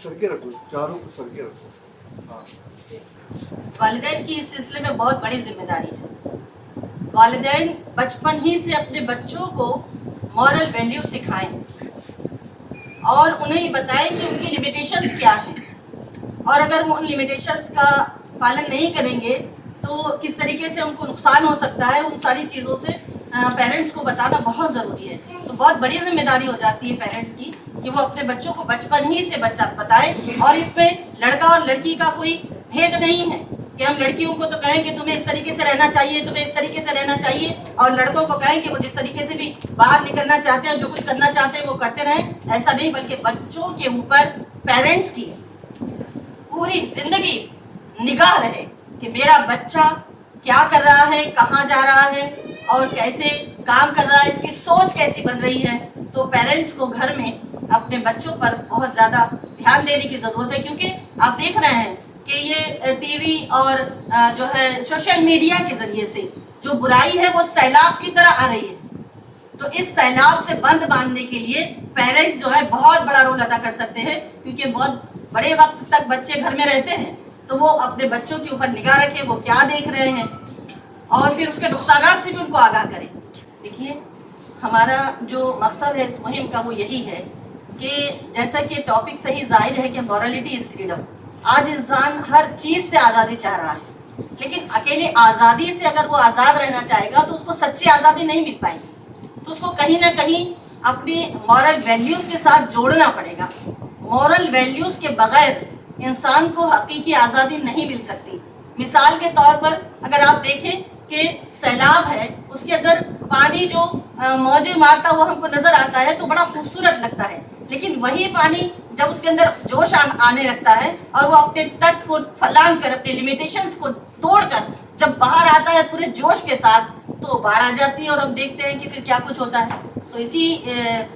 सरके रखो, चारों को सरके रखो। हाँ। वालिदैन की इस सिलसिले में बहुत बड़ी जिम्मेदारी है। वालिदैन बचपन ही से अपने बच्चों को मॉरल वैल्यू सिखाएं और उन्हें बताएं कि उनकी लिमिटेशंस क्या हैं, और अगर वो उन लिमिटेशंस का पालन नहीं करेंगे तो किस तरीके से उनको नुकसान हो सकता है, उन सारी चीज़ों से पेरेंट्स को बताना बहुत ज़रूरी है। तो बहुत बड़ी जिम्मेदारी हो जाती है पेरेंट्स की कि वो अपने बच्चों को बचपन ही से बताएं। और इसमें लड़का और लड़की का कोई भेद नहीं है कि हम लड़कियों को तो कहें कि तुम्हें इस तरीके से रहना चाहिए, तुम्हें इस तरीके से रहना चाहिए, और लड़कों को कहें कि वो जिस तरीके से भी बाहर निकलना चाहते हैं, जो कुछ करना चाहते हैं वो करते रहें। ऐसा नहीं, बल्कि बच्चों के ऊपर पेरेंट्स की पूरी जिंदगी निगाह रहे कि मेरा बच्चा क्या कर रहा है, कहाँ जा रहा है और कैसे काम कर रहा है, इसकी सोच कैसी बन रही है। तो पेरेंट्स को घर में अपने बच्चों पर बहुत ज़्यादा ध्यान देने की ज़रूरत है, क्योंकि आप देख रहे हैं कि ये टीवी और जो है सोशल मीडिया के ज़रिए से जो बुराई है वो सैलाब की तरह आ रही है। तो इस सैलाब से बंद बांधने के लिए पेरेंट्स जो है बहुत बड़ा रोल अदा कर सकते हैं, क्योंकि बहुत बड़े वक्त तक बच्चे घर में रहते हैं। तो वो अपने बच्चों के ऊपर निगाह रखें, वो क्या देख रहे हैं, और फिर उसके नुकसान से भी उनको आगाह करें। देखिए, हमारा जो मकसद है इस मुहिम का वो यही है कि जैसा कि टॉपिक से ही जाहिर है कि मॉरलिटी इज़ फ्रीडम। आज इंसान हर चीज़ से आज़ादी चाह रहा है, लेकिन अकेले आज़ादी से अगर वो आज़ाद रहना चाहेगा तो उसको सच्ची आज़ादी नहीं मिल पाएगी। तो उसको कहीं ना कहीं अपनी मॉरल वैल्यूज़ के साथ जोड़ना पड़ेगा। मॉरल वैल्यूज़ के बगैर इंसान को हकीकी आज़ादी नहीं मिल सकती। मिसाल के तौर पर अगर आप देखें कि सैलाब है, उसके अंदर पानी जो मौजें मारता हुआ हमको नज़र आता है तो बड़ा खूबसूरत लगता है, लेकिन वही पानी जब उसके अंदर जोश आने लगता है और वो अपने तट को फलांग कर, अपने लिमिटेशंस को तोड़कर जब बाहर आता है पूरे जोश के साथ, तो बाढ़ आ जाती है और हम देखते हैं कि फिर क्या कुछ होता है। तो इसी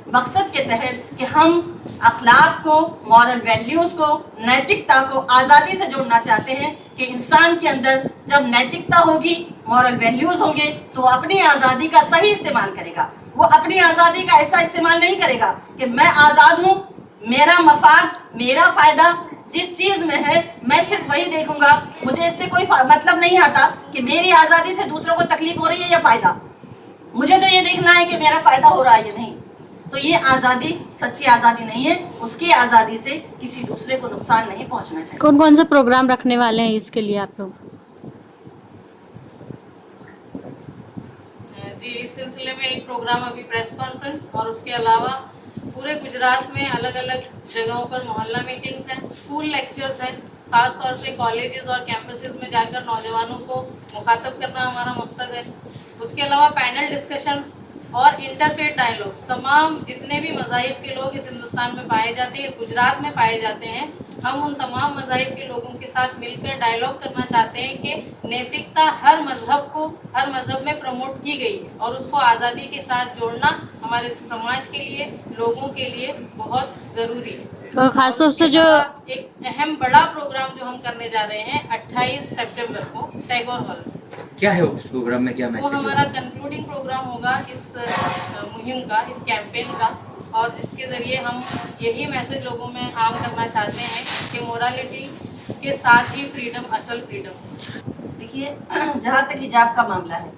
मकसद के तहत कि हम अखलाक को, मॉरल वैल्यूज़ को, नैतिकता को आज़ादी से जोड़ना चाहते हैं कि इंसान के अंदर जब नैतिकता होगी, मॉरल वैल्यूज़ होंगे, तो वो अपनी आज़ादी का सही इस्तेमाल करेगा। वो अपनी आज़ादी का ऐसा इस्तेमाल नहीं करेगा कि मैं आज़ाद हूँ, मेरा मफाद, मेरा फ़ायदा जिस चीज़ में है मैं सिर्फ वही देखूंगा, मुझे इससे कोई मतलब नहीं आता कि मेरी आज़ादी से दूसरों को तकलीफ हो रही है या फ़ायदा। मुझे तो ये देखना है कि मेरा फ़ायदा हो रहा है या नहीं। तो ये आज़ादी सच्ची आज़ादी नहीं है, उसकी आज़ादी से किसी दूसरे को नुकसान नहीं पहुंचना चाहिए। कौन कौन से प्रोग्राम रखने वाले हैं इसके लिए आप लोग? जी, इस सिलसिले में एक प्रोग्राम अभी प्रेस कॉन्फ्रेंस, और उसके अलावा पूरे गुजरात में अलग अलग जगहों पर मोहल्ला मीटिंग्स हैं, स्कूल लेक्चर्स हैं। खास तौर से कॉलेजेस और कैंपसेस में जाकर नौजवानों को मुखातब करना हमारा मकसद है। उसके अलावा पैनल डिस्कशंस और इंटरफेथ डायलॉग्स। तमाम जितने भी मज़ाहिब के लोग इस हिंदुस्तान में पाए जाते हैं, इस गुजरात में पाए जाते हैं, हम उन तमाम मज़ाहिब के लोगों के साथ मिलकर डायलॉग करना चाहते हैं कि नैतिकता हर मज़हब को, हर मज़हब में प्रमोट की गई है, और उसको आज़ादी के साथ जोड़ना हमारे समाज के लिए, लोगों के लिए बहुत ज़रूरी है। तो खास तौर से जो एक अहम बड़ा प्रोग्राम जो हम करने जा रहे हैं 28 सितंबर को टैगोर हॉल में, क्या है उस प्रोग्राम में, क्या वो मैसेज हमारा कंक्लूडिंग प्रोग्राम होगा इस मुहिम का, इस कैंपेन का, और जिसके ज़रिए हम यही मैसेज लोगों में आम करना चाहते हैं कि मोरालिटी के साथ ही फ्रीडम असल फ्रीडम। देखिए, जहाँ तक हिजाब का मामला है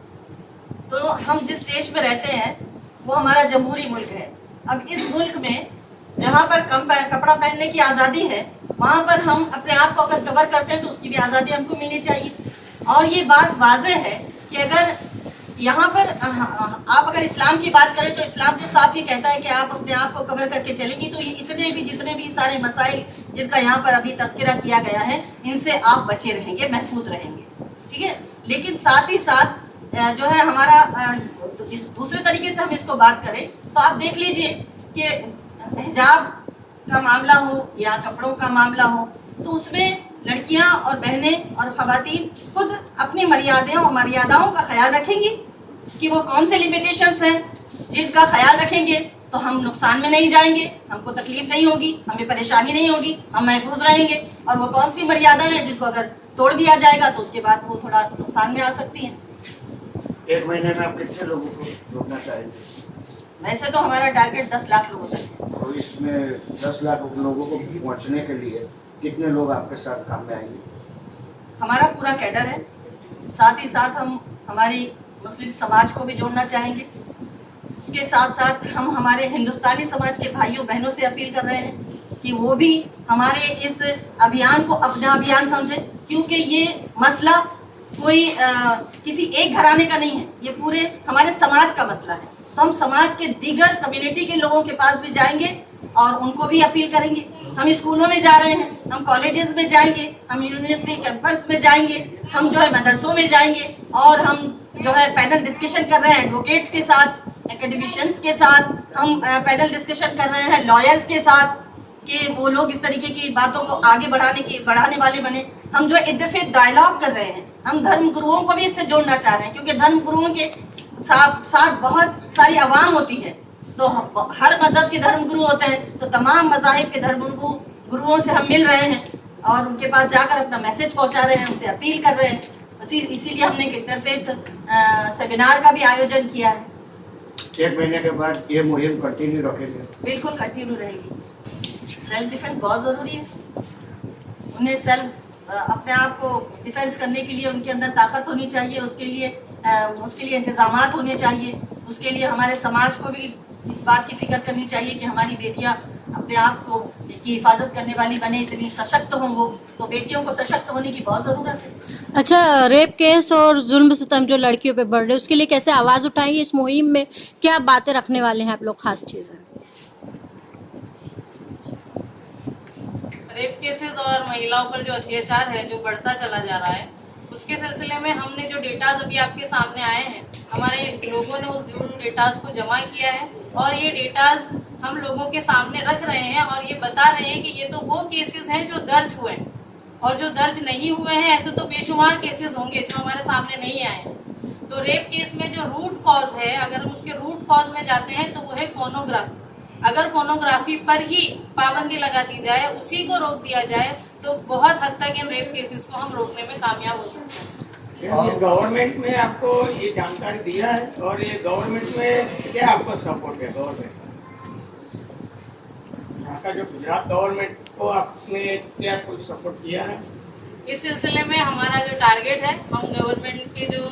तो हम जिस देश में रहते हैं वो हमारा जमहूरी मुल्क है। अब इस मुल्क में जहाँ पर कपड़ा पहनने की आज़ादी है, वहाँ पर हम अपने आप को अगर कवर करते हैं तो उसकी भी आज़ादी हमको मिलनी चाहिए। और ये बात वाज़ेह है कि अगर यहाँ पर आप अगर इस्लाम की बात करें तो इस्लाम तो साफ ही कहता है कि आप अपने आप को कवर करके चलेंगी, तो ये जितने भी सारे मसाइल जिनका यहाँ पर अभी तस्करा किया गया है, इनसे आप बचे रहेंगे, महफूज रहेंगे, ठीक है। लेकिन साथ ही साथ जो है हमारा इस दूसरे तरीके से हम इसको बात करें तो आप देख लीजिए कि हिजाब का मामला हो या कपड़ों का मामला हो, तो उसमें लड़कियां और बहनें और ख़वातीन खुद अपनी मर्यादाओं का ख्याल रखेंगी कि वो कौन से लिमिटेशंस हैं जिनका ख्याल रखेंगे तो हम नुकसान में नहीं जाएंगे, हमको तकलीफ नहीं होगी, हमें परेशानी नहीं होगी, हम महफूज रहेंगे। और वो कौन सी मर्यादाएं हैं जिनको अगर तोड़ दिया जाएगा तो उसके बाद वो थोड़ा नुकसान में आ सकती हैं। एक महीने में आप कितने लोगों को जोड़ना चाहेंगे? वैसे तो हमारा टारगेट 10 लाख लोगों तक है। इसमें 10 लाख लोगों को पहुंचने के लिए कितने लोग आपके साथ काम में आएंगे? हमारा पूरा कैडर है। साथ ही साथ हम हमारी मुस्लिम समाज को भी जोड़ना चाहेंगे। उसके साथ साथ हम हमारे हिंदुस्तानी समाज के भाइयों बहनों से अपील कर रहे हैं कि वो भी हमारे इस अभियान को अपना अभियान समझें, क्योंकि ये मसला कोई किसी एक घराने का नहीं है, ये पूरे हमारे समाज का मसला है। तो हम समाज के दीगर कम्युनिटी के लोगों के पास भी जाएंगे और उनको भी अपील करेंगे। हम स्कूलों में जा रहे हैं, हम कॉलेजेस में जाएंगे, हम यूनिवर्सिटी कैंपस में जाएंगे, हम जो है मदरसों में जाएंगे और हम जो है पैनल डिस्कशन कर रहे हैं एडवोकेट्स के साथ, एकेडमिशियंस के साथ, हम पैनल डिस्कशन कर रहे हैं लॉयर्स के साथ कि वो लोग इस तरीके की बातों को आगे बढ़ाने वाले बने। हम जो इंटरफेथ डायलॉग कर रहे हैं, हम धर्म गुरुओं को भी इससे जोड़ना चाह रहे हैं, क्योंकि धर्म गुरुओं के साथ बहुत सारी आवाम होती है। तो हर मजहब के धर्म गुरु होते हैं, तो तमाम मजाहिब के धर्म गुरुओं से हम मिल रहे हैं और उनके पास जाकर अपना मैसेज पहुंचा रहे हैं, उनसे अपील कर रहे हैं। इसीलिए हमने एक इंटरफेथ सेमिनार का भी आयोजन किया है। 1 महीने के बाद ये मुहिम कंटिन्यू रखेंगे? बिल्कुल कंटिन्यू रहेगी। सेल्फ डिफेंस बहुत ज़रूरी है। उन्हें अपने आप को डिफेंस करने के लिए उनके अंदर ताकत होनी चाहिए, उसके लिए इंतजामात होने चाहिए। उसके लिए हमारे समाज को भी इस बात की फिक्र करनी चाहिए कि हमारी बेटियां अपने आप को की हिफाजत करने वाली बने, इतनी सशक्त हों वो। तो बेटियों को सशक्त होने की बहुत ज़रूरत है। अच्छा, रेप केस और जुल्म सितम जो लड़कियों पे बढ़ रहे हैं उसके लिए कैसे आवाज़ उठाएंगे इस मुहिम में? क्या बातें रखने वाले हैं आप लोग, खास चीज़ें? रेप केसेस और महिलाओं पर जो अत्याचार है जो बढ़ता चला जा रहा है, उसके सिलसिले में हमने जो डेटाज अभी आपके सामने आए हैं, हमारे लोगों ने उन डेटाज को जमा किया है और ये डेटाज हम लोगों के सामने रख रहे हैं और ये बता रहे हैं कि ये तो वो केसेस हैं जो दर्ज हुए हैं, और जो दर्ज नहीं हुए हैं ऐसे तो बेशुमार केसेस होंगे जो हमारे सामने नहीं आए हैं। तो रेप केस में जो रूट कॉज है, अगर हम उसके रूट कॉज में जाते हैं तो वो है पोर्नोग्राफी। अगर पोर्नोग्राफी पर ही पाबंदी लगा दी जाए, उसी को रोक दिया जाए, तो बहुत हद तक इन रेप केसेस को हम रोकने में कामयाब हो सकते हैं। और गवर्नमेंट में आपको ये जानकारी दिया है और ये गवर्नमेंट में क्या आपको सपोर्ट है? गवर्नमेंट यहाँ का जो गुजरात गवर्नमेंट को आपने क्या कुछ सपोर्ट किया है? इस सिलसिले में हमारा जो टारगेट है, हम गवर्नमेंट के जो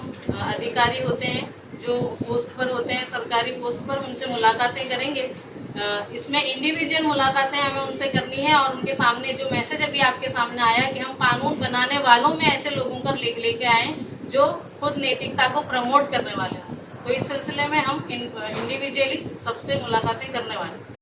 अधिकारी होते हैं, जो पोस्ट पर होते हैं, सरकारी पोस्ट पर, उनसे मुलाकातें करेंगे। इसमें इंडिविजुअल मुलाकातें हमें उनसे करनी है और उनके सामने जो मैसेज अभी आपके सामने आया कि हम कानून बनाने वालों में ऐसे लोगों को लेके आए जो खुद नैतिकता को प्रमोट करने वाले हैं। तो इस सिलसिले में हम इंडिविजुअली सबसे मुलाकातें करने वाले हैं।